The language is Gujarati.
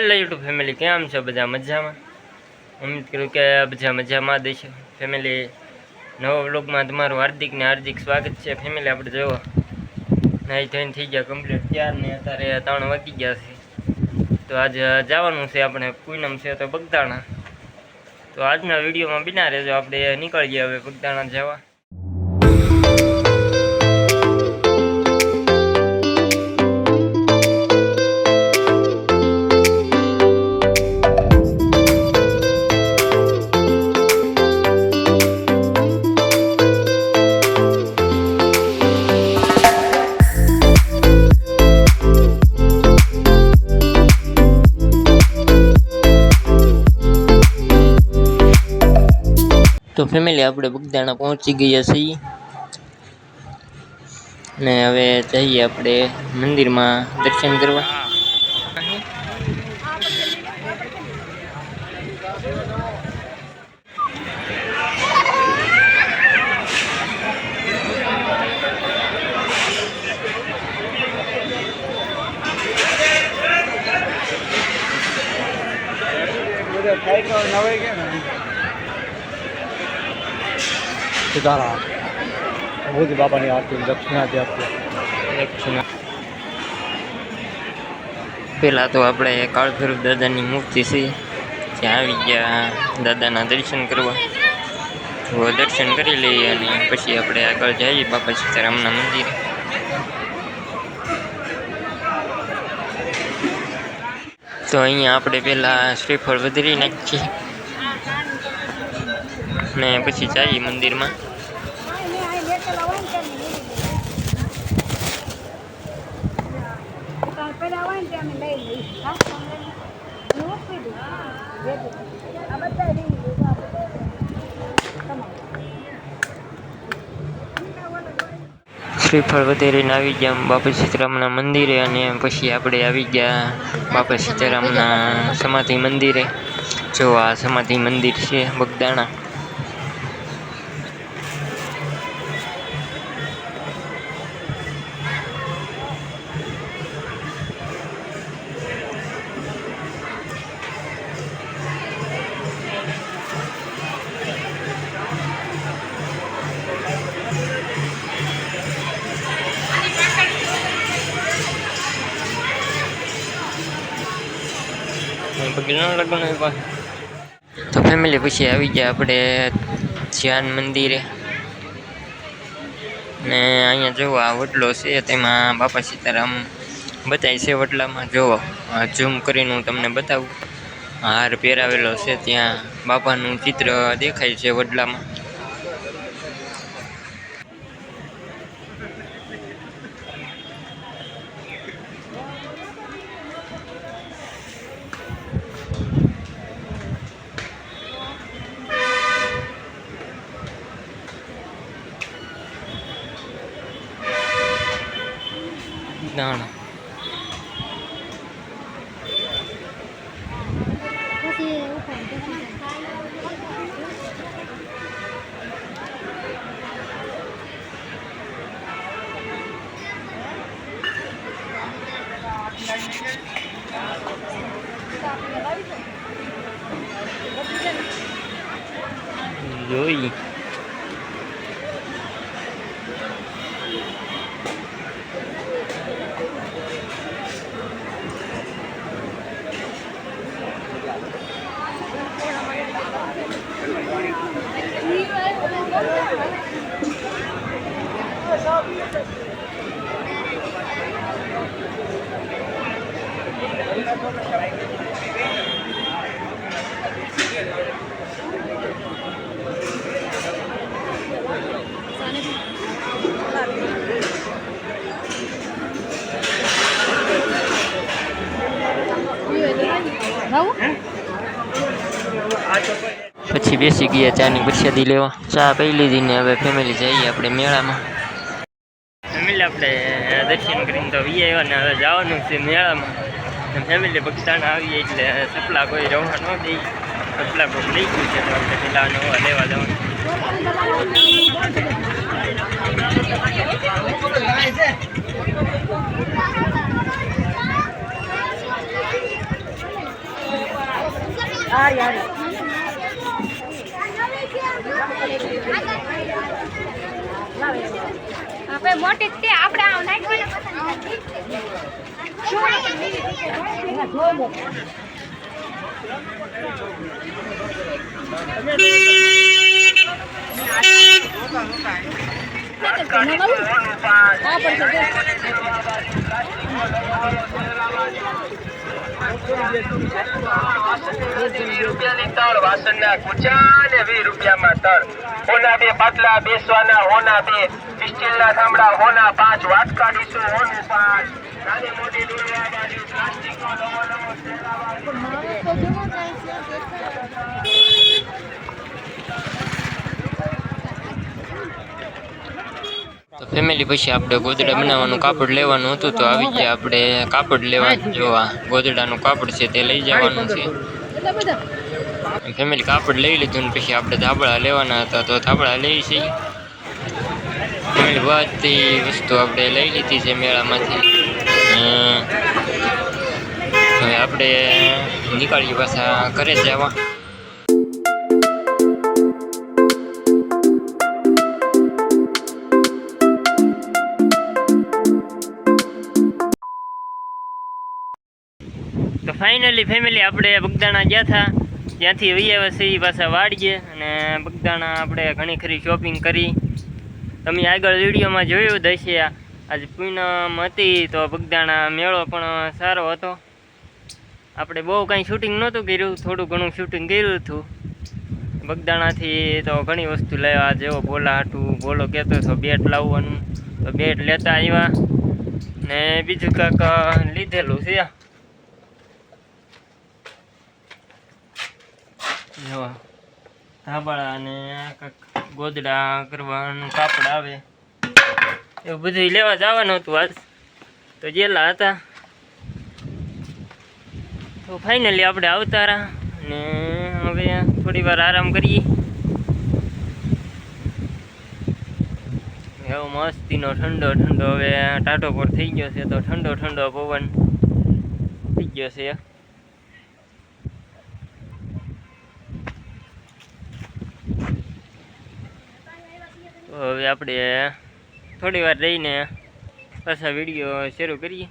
હેલો યુટ્યુબ ફેમિલી, કેમ છો બધા? મજામાં? ઉમ્મીદ કરું કે બધા મજામાં જ છે. ફેમિલી, નવા વ્લોગમાં તમારું હાર્દિક સ્વાગત છે. ફેમિલી, આપણે જોવો નાઈ ધોઈને થઈ ગયા કમ્પ્લીટ તૈયાર ને અત્યારે 3 વાગી ગયા છે. તો આજે જવાનું છે આપણે પૂનમ છે તો બગદાણા. તો આજના વિડીયોમાં બિના રહેજો, આપણે નીકળીએ હવે બગદાણા જવા. તો ફેમિલી, આપણે બગદાણા પહોંચી ગયા છીએ ને હવે જઈએ આપણે મંદિરમાં દર્શન કરવા. સુધારા ભગવતી બાપાની આરતી દક્ષિણા જે આપીએ. પહેલાં તો આપણે કાળભૈરવ દાદાની મૂર્તિ છે ત્યાં આવી ગયા દાદાના દર્શન કરવા. તો દર્શન કરી લઈએ અને પછી આપણે આગળ જઈએ બાપા સીતારામના મંદિરે. તો અહીંયા આપણે પહેલાં શ્રીફળ વધારી નાખીએ ને પછી જઈએ મંદિરમાં. શ્રીફળ વધારીને આવી ગયા બાપા સીતારામના મંદિરે અને પછી આપણે આવી ગયા બાપા સીતારામના સમાધિ મંદિરે. જો આ સમાધિ મંદિર છે બગદાણા. તો ફેમિલી, પછી આવી ગયા આપણે ધ્યાન મંદિરે ને અહીંયા જુઓ આ વડલો છે તેમાં બાપા સીતારામ બતાય છે. વડલામાં જુઓ, ઝૂમ કરીને હું તમને બતાવું. હાર પહેરાવેલો છે, ત્યાં બાપાનું ચિત્ર દેખાય છે વડલામાં. દાણા જોઈ. પછી બેસી ગયા ચાની પ્રસાદી લેવા. ચા પી લીધી ને હવે ફેમિલી જઈએ આપણે મેળામાં. ફેમિલી, આપણે દર્શન કરીને તો આવ્યા ને હવે જવાનું છે મેળામાં. ફેમિલી, બગદાણા આવીએ એટલે સપલા કોઈ રવા ન દે. સપલા કોઈ લઈ ગયું છે તો આપણે પેલા નવા લેવા જવાનું. આપણે મોટી તે આપણે આવ નાખવાના વાસણના કુચા ને 20 રૂપિયામાં તળ હોના 2 પાટલા બેસવાના હોના 2 સ્ટીલના થાંભલા હોના 5 વાટકા ડીશું હોનું 5 નાની મોટી ડોલવાવાળી પ્લાસ્ટિકનો તો ફેમિલી પછી આપણે ગોદડા બનાવવાનું કાપડ લેવાનું હતું તો આવી ગયા આપણે કાપડ લેવા જોવા ગોદડાનું કાપડ છે તે લઈ જવાનું છે ફેમિલી કાપડ લઈ લીધું ને પછી આપણે ધાબળા લેવાના હતા તો ધાબળા લઈ છીએ ફેમિલી બધી વસ્તુ આપણે લઈ લીધી છે મેળામાંથી હવે આપણે નીકળીએ પાછા ઘરે જવા તો ફાઇનલી ફેમિલી આપણે બગદાણા ગયા હતા ત્યાંથી વૈયા છીએ પાછા વાડીએ અને બગદાણા આપણે ઘણી ખરી શોપિંગ કરી તમે આગળ વિડીયોમાં જોયું જ હશે આજે પૂનમ હતી તો બગદાણા મેળો પણ સારો હતો આપણે બહુ કાંઈ શૂટિંગ નહોતું કર્યું થોડું ઘણું શૂટિંગ કર્યું હતું બગદાણાથી તો ઘણી વસ્તુ લેવા જેવો બોલા હાટું બોલો કહેતો હતો બેટ લાવવાનું તો બેટ લેતા આવ્યા ને બીજું કાંઈક લીધેલું છે ધાબાળા અને ગોદડા કરવાનું કાપડ આવે એવું બધું લેવા જવાનું હતું આજ તો જેલા હતા તો ફાઇનલી આપણે આવતા રહ્યા અને હવે થોડી વાર આરામ કરીએ એવો મસ્તીનો ઠંડો ઠંડો હવે ટાટો પર થઈ ગયો છે તો ઠંડો ઠંડો પવન થઈ ગયો છે તો હવે આપણે થોડી વાર રહીને પાછા વિડીયો શરૂ કરીએ